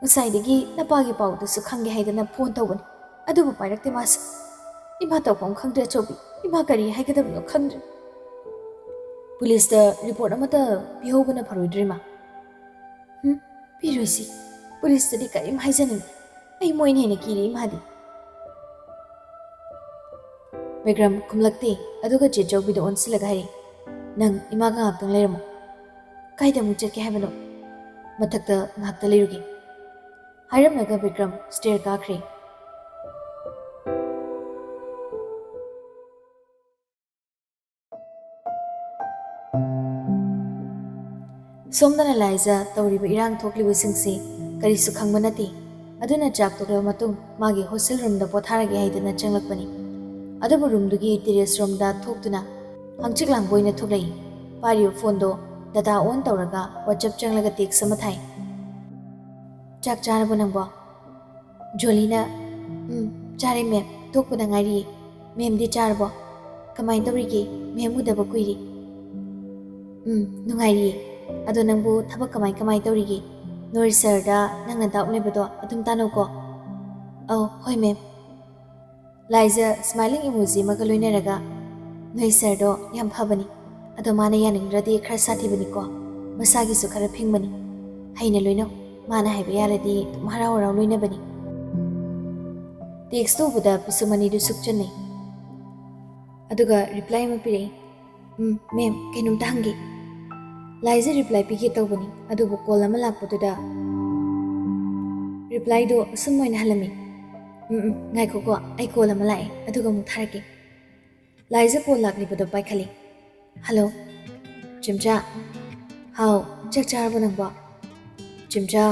ꯉꯁꯥꯏꯗꯒꯤ ꯅꯄꯥꯒꯤ ꯄꯥꯎꯗꯨꯁꯨ ꯈꯪꯒꯦ ꯍꯥꯏꯗꯅ ꯐꯣꯟ ꯇꯧꯕꯅꯤ ꯑꯗꯨꯕꯨ ꯄꯥꯏꯔꯛꯇꯦ ꯃꯥꯁꯨ ꯏꯃꯥ ꯇꯧꯐꯝ ꯈꯪꯗ꯭ꯔꯦ ꯑꯆꯧꯕꯤ ꯏꯃꯥ ꯀꯔꯤ ꯍꯥꯏꯒꯗꯕꯅꯣ ꯈꯪꯗ꯭ꯔꯦ ꯄꯨꯂꯤꯁꯇ ꯔꯤꯄꯣꯔꯠ ꯑꯃꯠꯇ ꯄꯤꯍꯧꯕꯅ ꯐꯔꯣꯏꯗ꯭ꯔꯤ ꯃꯥ ꯄꯤꯔꯣꯏꯁꯤ ꯄꯨꯂꯤꯁꯇꯗꯤ ꯀꯔꯤꯝ ꯍꯥꯏꯖꯅꯤꯡꯗꯦ ꯑꯩ ꯃꯣꯏꯅ ꯍꯦꯟꯅ ꯀꯤꯔꯤ ꯏꯃꯥꯗꯤ ꯕꯤꯀ꯭ꯔꯝ ꯈꯨꯝꯂꯛꯇꯦ ꯑꯗꯨꯒ ꯆꯦꯆꯧꯕꯤꯗ ꯑꯣꯟꯁꯤꯜꯂꯒ ꯍꯥꯏꯔꯤ ꯅꯪ ꯏꯃꯥꯒ ꯉꯥꯛꯇꯪ ꯂꯩꯔꯝꯃꯣ ꯀꯥꯏꯗ ꯑꯃꯨꯛ ꯆꯠꯀꯦ ꯍꯥꯏꯕꯅꯣ ꯃꯊꯛꯇ ꯉꯥꯛꯇ ꯂꯩꯔꯨꯒꯦ ꯍꯥꯏꯔꯝꯂꯒ ꯕꯤꯀ꯭ꯔꯝ ꯁ꯭ꯇꯦꯌꯔ ꯀꯥꯈ꯭ꯔꯦ ꯁꯣꯝꯗꯅ ꯂꯥꯏꯖ ꯇꯧꯔꯤꯕ ꯏꯔꯥꯡ ꯊꯣꯛꯂꯤꯕꯁꯤꯡꯁꯤ ꯀꯔꯤꯁꯨ ꯈꯪꯕ ꯅꯠꯇꯦ ꯑꯗꯨꯅ ꯆꯥꯛ ꯇꯣꯛꯂꯕ ꯃꯇꯨꯡ ꯃꯥꯒꯤ ꯍꯣꯁꯇꯦꯜ ꯔꯨꯝꯗ ꯄꯣꯊꯥꯔꯒꯦ ꯍꯥꯏꯗꯨꯅ ꯆꯪꯂꯛꯄꯅꯤ ꯑꯗꯨꯕꯨ ꯔꯨꯝꯗꯨꯒꯤ ꯇꯦꯔꯦꯁ ꯔꯣꯝꯗ ꯊꯣꯛꯇꯨꯅ ꯍꯪꯆꯤꯛ ꯂꯥꯡꯕ ꯑꯣꯏꯅ ꯊꯣꯛꯂꯛꯏ ꯄꯥꯏꯔꯤꯕ ꯐꯣꯟꯗꯣ ꯗꯇꯥ ꯑꯣꯟ ꯇꯧꯔꯒ ꯋꯥꯆꯞ ꯆꯪꯂꯒ ꯇꯦꯛꯁ ꯑꯃ ꯊꯥꯏ ꯆꯥꯛ ꯆꯥꯔꯕꯣ ꯅꯪꯕꯣ ꯖꯣꯂꯤꯅ ꯆꯥꯔꯦ ꯃꯦꯝ ꯊꯣꯛꯄꯗ ꯉꯥꯏꯔꯤꯌꯦ ꯃꯦꯝꯗꯤ ꯆꯥꯔꯕꯣ ꯀꯃꯥꯏꯅ ꯇꯧꯔꯤꯒꯦ ꯃꯦꯝ ꯎꯗꯕ ꯀꯨꯏꯔꯦ ꯅꯨꯡꯉꯥꯏꯔꯤꯌꯦ ꯑꯗꯣ ꯅꯪꯕꯨ ꯊꯕꯛ ꯀꯃꯥꯏ ꯇꯧꯔꯤꯒꯦ ꯅꯣꯏ ꯁꯔꯗ ꯅꯪꯅ ꯗꯥꯎꯠ ꯂꯩꯕꯗꯣ ꯑꯗꯨꯝ ꯇꯥꯟꯅꯧꯀꯣ ꯑꯧ ꯍꯣꯏ ꯃꯦꯝ ꯂꯥꯏꯖ ꯁ꯭ꯃꯥꯏꯂꯤꯡ ꯏꯃꯣꯖꯤ ꯑꯃꯒ ꯂꯣꯏꯅꯔꯒ ꯅꯣꯏ ꯁꯔꯗꯣ ꯌꯥꯝ ꯐꯕꯅꯤ ꯑꯗꯣ ꯃꯥꯅ ꯌꯥꯅꯤꯡꯗ꯭ꯔꯗꯤ ꯈꯔ ꯁꯥꯊꯤꯕꯅꯤꯀꯣ ꯃꯁꯥꯒꯤꯁꯨ ꯈꯔ ꯐꯤꯡꯕꯅꯤ ꯍꯩꯅ ꯂꯣꯏꯅꯧ ꯃꯥꯅ ꯍꯥꯏꯕ ꯌꯥꯔꯗꯤ ꯑꯗꯨꯝ ꯍꯔꯥꯎ ꯍꯔꯥꯎ ꯂꯣꯏꯅꯕꯅꯤ ꯇꯦꯛꯁ ꯇꯧꯕꯗ ꯄꯤꯁꯨꯝ ꯑꯅꯤꯗꯨ ꯁꯨꯛꯆꯟꯅꯩ ꯑꯗꯨꯒ ꯔꯤꯄ꯭ꯂꯥꯏ ꯑꯃ ꯄꯤꯔꯛꯏ ꯃꯦꯝ ꯀꯩꯅꯣꯝꯇ ꯍꯪꯒꯦ ꯂꯥꯏꯖ ꯔꯤꯄ꯭ꯂꯥꯏ ꯄꯤꯒꯦ ꯇꯧꯕꯅꯤ ꯑꯗꯨꯕꯨ ꯀꯣꯜ ꯑꯃ ꯂꯥꯛꯄꯗꯨꯗ ꯔꯤꯄ꯭ꯂꯥꯏꯗꯣ ꯑꯁꯨꯝ ꯑꯣꯏꯅ ꯍꯜꯂꯝꯃꯤ ꯉꯥꯏꯈꯣꯀꯣ ꯑꯩ ꯀꯣꯜ ꯑꯃ ꯂꯥꯛꯑꯦ ꯑꯗꯨꯒ ꯑꯃꯨꯛ ꯊꯥꯔꯛꯀꯦ ꯂꯥꯏꯖ ꯀꯣꯜ ꯂꯥꯛꯂꯤꯕꯗꯣ ꯄꯥꯏꯈꯠꯂꯤ ꯍꯜꯂꯣ ꯆꯤꯝꯆꯥ ꯍꯥꯎ ꯆꯥꯛ ꯆꯥꯔꯕꯣ ꯅꯪꯕꯣ ꯆꯤꯝꯆꯥ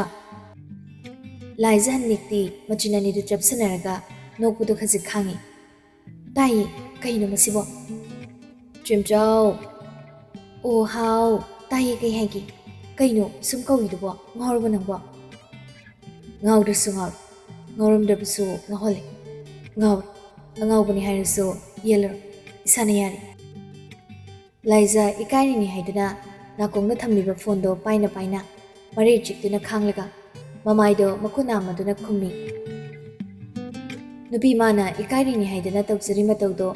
ꯂꯥꯏꯖ ꯍꯟꯅꯤꯛꯇꯤ ꯃꯆꯤꯟ ꯑꯅꯤꯗꯨ ꯆꯞꯁꯤꯟꯅꯔꯒ ꯅꯣꯛꯄꯗꯣ ꯈꯖꯤꯛ ꯈꯥꯡꯉꯤ ꯇꯥꯏꯌꯦ ꯀꯩꯅꯣ ꯃꯁꯤꯕꯣ ꯆꯤꯝꯆꯥꯎ ꯑꯣ ꯍꯥꯎ ꯇꯥꯏꯌꯦ ꯀꯩ ꯍꯥꯏꯒꯦ ꯀꯩꯅꯣ ꯁꯨꯝ ꯀꯧꯏꯗꯨꯕꯣ ꯉꯥꯎꯔꯕꯣ ꯅꯪꯕꯣ ꯉꯥꯎꯗ꯭ꯔꯁꯨ ꯉꯥꯎꯔꯦ ꯉꯥꯎꯔꯝꯗ꯭ꯔꯕꯁꯨ ꯉꯥꯎꯍꯜꯂꯦ ꯉꯥꯎꯔꯦ ꯑꯉꯥꯎꯕꯅꯤ ꯍꯥꯏꯔꯁꯨ ꯌꯦꯜꯂꯔꯣꯏ ꯏꯁꯥꯅ ꯌꯥꯔꯦ ꯂꯥꯏꯖ ꯏꯀꯥꯏꯔꯤꯅꯤ ꯍꯥꯏꯗꯨꯅ ꯅꯥꯀꯣꯡꯗ ꯊꯝꯂꯤꯕ ꯐꯣꯟꯗꯣ ꯄꯥꯏꯅ ꯃꯔꯩ ꯆꯤꯛꯇꯨꯅ ꯈꯥꯡꯂꯒ ꯃꯃꯥꯏꯗꯣ ꯃꯈꯨꯠ ꯅꯥꯝꯃꯗꯨꯅ ꯈꯨꯝꯃꯤ ꯅꯨꯄꯤ ꯃꯥꯅ ꯏꯀꯥꯏꯔꯤꯅꯤ ꯍꯥꯏꯗꯨꯅ ꯇꯧꯖꯔꯤ ꯃꯇꯧꯗꯣ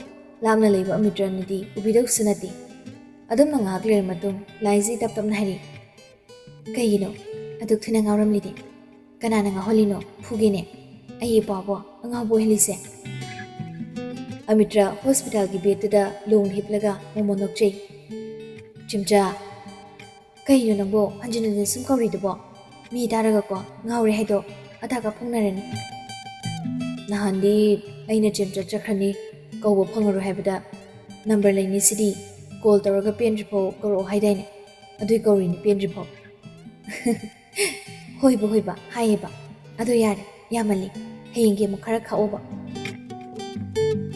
ꯂꯥꯞꯅ ꯂꯩꯕ ꯑꯃꯤꯇ꯭ꯔꯅꯗꯤ ꯎꯕꯤꯗꯧꯁꯨ ꯅꯠꯇꯦ ꯑꯗꯨꯝꯅ ꯉꯥꯏꯍꯥꯛ ꯂꯩꯔ ꯃꯇꯨꯡ ꯂꯥꯏꯖꯤ ꯇꯞꯅ ꯍꯥꯏꯔꯤ ꯀꯩꯒꯤꯅꯣ ꯑꯗꯨꯛ ꯊꯨꯅ ꯉꯥꯎꯔꯝꯂꯤꯗꯤ ꯀꯅꯥꯅ ꯉꯥꯎꯍꯜꯂꯤꯅꯣ ꯐꯨꯒꯦꯅꯦ ꯑꯩ ꯏꯄꯥꯕꯣ ꯑꯉꯥꯎꯕ ꯑꯣꯏꯍꯜꯂꯤꯁꯦ ꯑꯃꯤꯇ꯭ꯔ ꯍꯣꯁꯄꯤꯇꯥꯜꯒꯤ ꯕꯦꯗꯇꯨꯗ ꯂꯣꯡ ꯍꯤꯞꯂꯒ ꯃꯣꯃꯣ ꯅꯣꯛꯆꯩ ꯆꯤꯝꯆꯥ ꯀꯩꯅꯣ ꯅꯪꯕꯣ ꯍꯟꯖꯤꯟ ꯍꯟꯖꯤꯟ ꯁꯨꯝ ꯀꯧꯔꯤꯗꯨꯕꯣ ꯃꯤ ꯇꯥꯔꯒꯀꯣ ꯉꯥꯎꯔꯦ ꯍꯥꯏꯗꯣ ꯑꯙꯥ ꯀꯥꯞꯐꯧꯅꯔꯅꯤ ꯅꯍꯥꯟꯗꯤ ꯑꯩꯅ ꯆꯤꯝꯆꯥ ꯆꯠꯈ꯭ꯔꯅꯤ ꯀꯧꯕ ꯐꯪꯉꯔꯣꯏ ꯍꯥꯏꯕꯗ ꯅꯝꯕꯔ ꯂꯩꯅꯤꯁꯤꯗꯤ ꯀꯣꯜ ꯇꯧꯔꯒ ꯄꯦꯟꯗ꯭ꯔꯤꯐꯥꯎ ꯀꯧꯔꯛꯑꯣ ꯍꯥꯏꯗꯥꯏꯅꯦ ꯑꯗꯨꯏ ꯀꯧꯔꯤꯅꯤ ꯄꯦꯟꯗ꯭ꯔꯤꯐꯥꯎ ꯍꯣꯏꯕ ꯍꯥꯏꯌꯦꯕ ꯑꯗꯣ ꯌꯥꯔꯦ ꯌꯥꯝꯃꯜꯂꯤ ꯍꯌꯦꯡꯒꯤ ꯑꯃꯨꯛ ꯈꯔ ꯈꯥꯛꯑꯣꯕ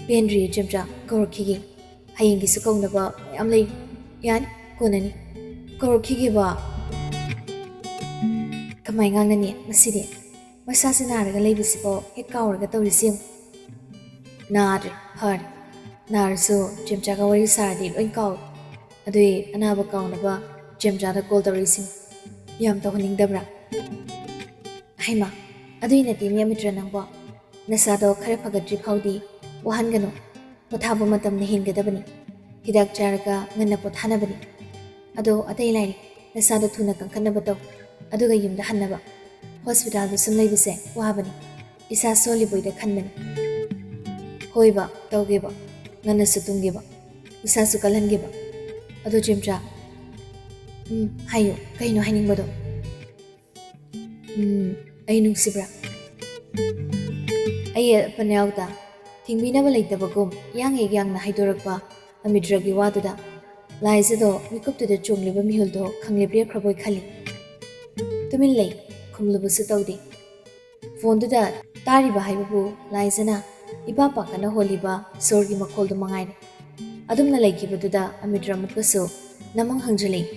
ꯄꯦꯟꯗ꯭ꯔꯤꯌꯦ ꯆꯦꯝꯆꯥ ꯀꯧꯔꯛꯈꯤꯒꯦ ꯍꯌꯦꯡꯒꯤꯁꯨ ꯀꯧꯅꯕ ꯃꯌꯥꯝ ꯂꯩ ꯌꯥꯅꯤ ꯀꯣꯟꯅꯅꯤ ꯀꯧꯔꯛꯈꯤꯒꯦꯕ ꯀꯃꯥꯏ ꯉꯥꯡꯅꯅꯤ ꯉꯁꯤꯗꯤ ꯃꯁꯥꯁꯦ ꯅꯥꯔꯒ ꯂꯩꯕꯁꯤꯐꯥꯎ ꯍꯦꯛ ꯀꯥꯎꯔꯒ ꯇꯧꯔꯤꯁꯤ ꯌꯦꯡꯉꯨ ꯅꯥꯗ꯭ꯔꯦ ꯐꯔꯦ ꯅꯥꯔꯁꯨ ꯆꯦꯝꯆꯥꯒ ꯋꯥꯔꯤ ꯁꯥꯔꯗꯤ ꯂꯣꯏ ꯀꯥꯎꯏ ꯑꯗꯨꯏ ꯑꯅꯥꯕ ꯀꯥꯎꯅꯕ ꯆꯦꯝꯆꯥꯗ ꯀꯣꯜ ꯇꯧꯔꯛꯏꯁꯤꯅꯤ ꯌꯥꯝ ꯇꯧꯍꯟꯅꯤꯡꯗꯕ꯭ꯔꯥ ꯍꯩꯃꯥ ꯑꯗꯨꯏ ꯅꯠꯇꯦ ꯃꯤ ꯑꯃꯤꯇ꯭ꯔ ꯅꯪꯕꯣ ꯅꯁꯥꯗꯣ ꯈꯔ ꯐꯒꯠꯇ꯭ꯔꯤ ꯐꯥꯎꯗꯤ ꯋꯥꯍꯟꯒꯅꯨ ꯄꯣꯊꯥꯕ ꯃꯇꯝꯅ ꯍꯦꯟꯒꯗꯕꯅꯤ ꯍꯤꯗꯥꯛ ꯆꯥꯔꯒ ꯉꯟꯅ ꯄꯣꯊꯥꯅꯕꯅꯤ ꯑꯗꯣ ꯑꯇꯩ ꯂꯥꯏꯔꯤ ꯅꯁꯥꯗꯣ ꯊꯨꯅ ꯀꯟꯈꯠꯅꯕ ꯇꯧ ꯑꯗꯨꯒ ꯌꯨꯝꯗ ꯍꯟꯅꯕ ꯍꯣꯁꯄꯤꯇꯥꯜꯗ ꯁꯨꯝ ꯂꯩꯕꯁꯦ ꯋꯥꯕꯅꯤ ꯏꯁꯥ ꯁꯣꯜꯂꯤꯕꯣꯏꯗ ꯈꯟꯕꯅꯤ ꯍꯣꯏꯕ ꯇꯧꯒꯦꯕ ꯉꯟꯅꯁꯨ ꯇꯨꯝꯒꯦꯕ ꯏꯁꯥꯁꯨ ꯀꯜꯍꯟꯒꯦꯕ ꯑꯗꯣ ꯆꯦꯝꯆꯥ ꯍꯥꯏꯌꯨ ꯀꯩꯅꯣ ꯍꯥꯏꯅꯤꯡꯕꯗꯣ ꯑꯩ ꯅꯨꯡꯁꯤꯕ꯭ꯔꯥ ꯑꯩ ꯑꯄꯟ ꯌꯥꯎꯗ ꯊꯤꯡꯕꯤꯅꯕ ꯂꯩꯇꯕꯒꯨꯝ ꯌꯥꯡ ꯍꯦꯛ ꯌꯥꯡꯅ ꯍꯥꯏꯗꯣꯔꯛꯄ ꯑꯃꯤꯇ꯭ꯔꯒꯤ ꯋꯥꯗꯨꯗ ꯂꯥꯏꯖꯗꯣ ꯃꯤꯀꯨꯞꯇꯨꯗ ꯆꯣꯡꯂꯤꯕ ꯃꯤꯍꯨꯜꯗꯣ ꯈꯪꯂꯦꯞ-ꯂꯦꯞꯈ꯭ꯔꯕꯣꯏ ꯈꯜꯂꯤ ꯇꯨꯃꯤꯟ ꯂꯩ ꯈꯨꯝꯂꯨꯕꯁꯨ ꯇꯧꯗꯦ ꯐꯣꯟꯗꯨꯗ ꯇꯥꯔꯤꯕ ꯍꯥꯏꯕꯕꯨ ꯂꯥꯏꯖꯅ ꯏꯄꯥ ꯄꯥꯛꯀꯅ ꯍꯣꯜꯂꯤꯕ ꯁꯣꯔꯒꯤ ꯃꯈꯣꯜꯗꯨ ꯃꯉꯥꯏꯔꯦ ꯑꯗꯨꯝꯅ ꯂꯩꯈꯤꯕꯗꯨꯗ ꯑꯃꯤꯇ꯭ꯔ ꯑꯃꯨꯛꯀꯁꯨ ꯅꯃꯪ ꯍꯪꯖꯤꯜꯂꯛꯏ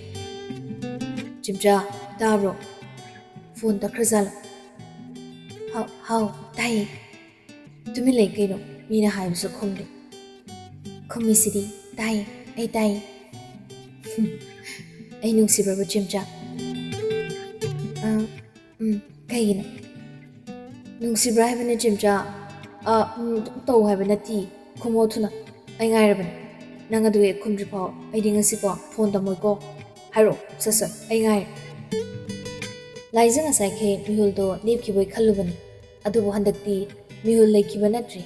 ꯆꯦꯝꯆꯥ ꯇꯥꯕ꯭ꯔꯣ ꯐꯣꯟ ꯇꯠꯈ꯭ꯔꯖꯥꯠꯂꯣ ꯍꯥꯎ ꯇꯥꯏꯌꯦ ꯇꯨꯃꯤꯟ ꯂꯩ ꯀꯩꯅꯣ ꯃꯤꯅ ꯍꯥꯏꯕꯁꯨ ꯈꯨꯝꯗꯦ ꯈꯨꯝꯃꯤꯁꯤꯗꯤ ꯇꯥꯏꯌꯦ ꯑꯩ ꯇꯥꯏꯌꯦ ꯑꯩ ꯅꯨꯡꯁꯤꯕ꯭ꯔꯕ ꯆꯦꯝꯆꯥ ꯀꯩꯒꯤꯅꯣ ꯅꯨꯡꯁꯤꯕ꯭ꯔꯥ ꯍꯥꯏꯕꯅꯦ ꯆꯦꯝꯆꯥ ꯇꯧ ꯍꯥꯏꯕ ꯅꯠꯇꯦ ꯈꯨꯝꯃꯣ ꯊꯨꯅ ꯑꯩ ꯉꯥꯏꯔꯕꯅꯤ ꯅꯪ ꯑꯗꯨ ꯍꯦꯛ ꯈꯨꯝꯗ꯭ꯔꯤꯐꯥꯎ ꯑꯩꯗꯤ ꯉꯁꯤꯀꯣ ꯐꯣꯟ ꯇꯝꯃꯣꯏꯀꯣ ꯍꯥꯏꯔꯛꯑꯣ ꯁꯠ ꯑꯩ ꯉꯥꯏꯔꯦ ꯂꯥꯏꯖ ꯉꯁꯥꯏꯈꯩ ꯃꯤꯍꯨꯜꯗꯣ ꯂꯦꯞꯈꯤꯕꯣꯏ ꯈꯜꯂꯨꯕꯅꯤ ꯑꯗꯨꯕꯨ ꯍꯟꯗꯛꯇꯤ ꯃꯤꯍꯨꯜ ꯂꯩꯈꯤꯕ ꯅꯠꯇ꯭ꯔꯤ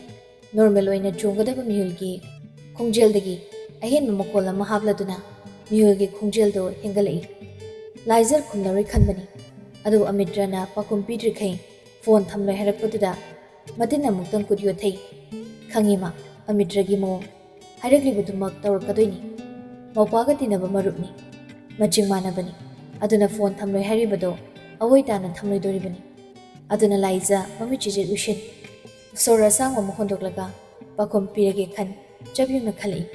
ꯅꯣꯔꯃꯦꯜ ꯑꯣꯏꯅ ꯆꯣꯡꯒꯗꯕ ꯃꯤꯍꯨꯜꯒꯤ ꯈꯣꯡꯖꯦꯜꯗꯒꯤ ꯑꯍꯦꯟꯕ ꯃꯈꯣꯜ ꯑꯃ ꯍꯥꯞꯂꯗꯨꯅ ꯃꯤꯍꯨꯜꯒꯤ ꯈꯣꯡꯖꯦꯜꯗꯣ ꯍꯦꯟꯒꯠꯂꯛꯏ ꯂꯥꯏꯖ ꯈꯨꯝꯂꯔꯣꯏ ꯈꯟꯕꯅꯤ ꯑꯗꯨꯕꯨ ꯑꯃꯤꯇ꯭ꯔꯅ ꯄꯥꯎꯈꯨꯝ ꯄꯤꯗ꯭ꯔꯤꯈꯩ ꯐꯣꯟ ꯊꯝꯂꯣꯏ ꯍꯥꯏꯔꯛꯄꯗꯨꯗ ꯃꯇꯤꯟ ꯑꯃꯨꯛꯇꯪ ꯀꯨꯠ ꯌꯣꯠꯊꯩ ꯈꯪꯉꯤ ꯃꯥ ꯑꯃꯤꯇ꯭ꯔꯒꯤ ꯃꯑꯣꯡ ꯍꯥꯏꯔꯛꯂꯤꯕꯗꯨꯃꯛ ꯇꯧꯔꯛꯀꯗꯣꯏꯅꯤ ꯃꯧꯄꯥꯒ ꯇꯤꯟꯅꯕ ꯃꯔꯨꯞꯅꯤ ꯃꯆꯤꯡ ꯃꯥꯟꯅꯕꯅꯤ ꯑꯗꯨꯅ ꯐꯣꯟ ꯊꯝꯂꯣꯏ ꯍꯥꯏꯔꯤꯕꯗꯣ ꯑꯋꯣꯏ ꯇꯥꯅ ꯊꯝꯂꯣꯏꯗꯣꯔꯤꯕꯅꯤ ꯑꯗꯨꯅ ꯂꯥꯏꯖ ꯃꯃꯤꯠ ꯆꯤꯖꯦꯠ ꯎꯏꯁꯤꯟ ꯁꯣꯔ ꯑꯁꯥꯡꯕ ꯑꯃ ꯍꯣꯟꯗꯣꯛꯂꯒ ꯄꯥꯎꯈꯨꯝ ꯄꯤꯔꯒꯦ ꯈꯟ ꯆꯞ ꯌꯨꯡꯅ ꯈꯜꯂꯛꯏ